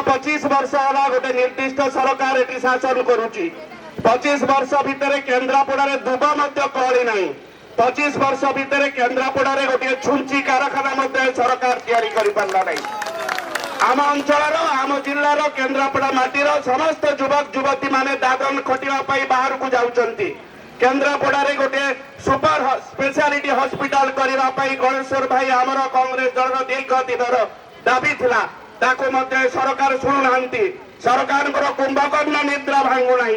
25 वर्ष होला गोटे निर्दिष्ट सरकार एटी शासन करुची 25 वर्ष भितर केन्द्रापड़ा दुबा कली ना 25 वर्ष भितर केन्द्रापड़ा गोटे छुंची कारखाना सरकार तैयारी कर पारा ना आम अंचल आम जिलार केन्द्रापड़ा माटीर समस्त युवक युवती माने दादन खटिया बाहर को जाउछंती केन्द्रापड़ा गोटे सुपर स्पेशलिटी हॉस्पिटल करने गणेश्वर भाई आमर कांग्रेस दल दीर्घ दिनर दाबी थिला ताको मध्य सरकार शुणुना सरकार कुंभकर्ण निद्रा भांगुना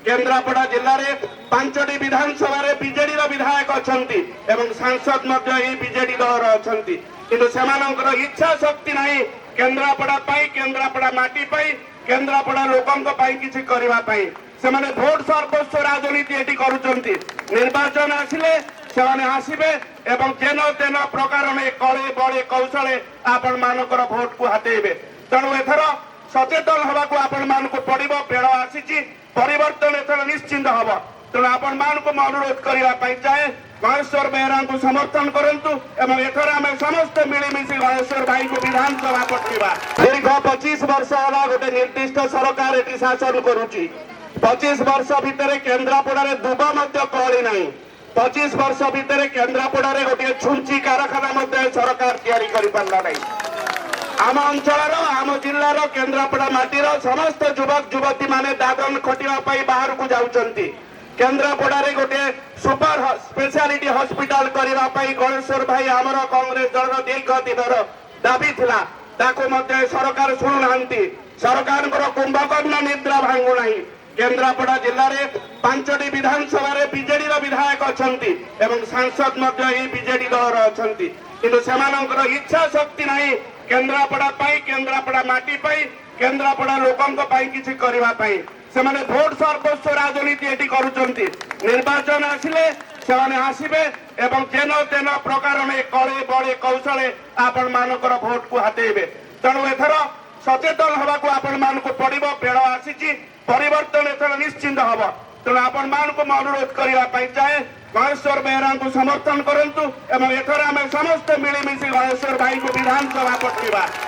केन्द्रापड़ा जिले में 5टी विधानसभा बीजेडी विधायक अच्छा सांसद बीजेडी दल अच्छा किंतु सेमानंकर इच्छा शक्ति नहीं केन्द्रापड़ा केन्द्रापड़ा माटी केन्द्रापड़ा लोकंक किछि करिवा पई सेमाने भोट सर्वस्व राजनीति एटी करूचंती निर्वाचन आसिले सेमाने आसीबे एवं जेन तेन प्रकार में कले बड़े कौशले आपण मानकर भोट को हातेबे तेणु एथर सचेतन हवा को आपण मानको पड़िबो बेळ आसीची परिवर्तन एथर निश्चिंत हबो तेणु आपण मानको म अनुरोध करिवा पई चाहे गणेश्वर बेहरा को समर्थन करंतु एवं एथर आम समस्त मिलीमिशी गणेश्वर भाई को विधानसभा पठिबा दीर्घ 25 वर्ष होला गोटे निर्दिष्ट सरकार एटी शासन करुची 25 वर्ष भितर केन्द्रापड़ा दुबा कली ना 25 वर्ष भितर केन्द्रापड़ा गोटे छुंची कारखाना सरकार तैयारी कर पारा ना आम अंचल आम जिलार केन्द्रापड़ा माटीर समस्त युवक युवती माने दादन खटिया बाहर को जाउछंती केन्द्रापड़ा गोटे सुपर स्पेशलिटी हॉस्पिटल करने गणेश्वर भाई आमर कांग्रेस दल दीर्घ दिनर दाबी थिला ताको मध्य सरकार शुणुना सरकार कुंभकर्ण निद्रा भांगुना केन्द्रापड़ा जिले में 5टी विधानसभा बीजेडी विधायक अच्छा सांसद बीजेडी दल अच्छा किंतु सेमानंकर इच्छा शक्ति नहीं केन्द्रापड़ा केन्द्रापड़ा माटी केन्द्रापड़ा लोकंक किछि करिवा पई सेमाने भोट सर्वस्व राजनीति एटी करूचंती निर्वाचन आसिले सेमाने आसीबे एवं जेन तेन प्रकार में कले बड़े कौशले आपण मानकर भोट को हातेबे तेणु एथर सचेतन हवा को आपण मानको पड़िबो बेळ आसीची परिवर्तन एथर निश्चिंत हबो तेणु आपण मानको म अनुरोध करिवा पई चाहे गणेश्वर बेहरा को समर्थन करंतु एवं एथर आम समस्त मिलीमिशी गणेश्वर भाई को विधानसभा पठिबा।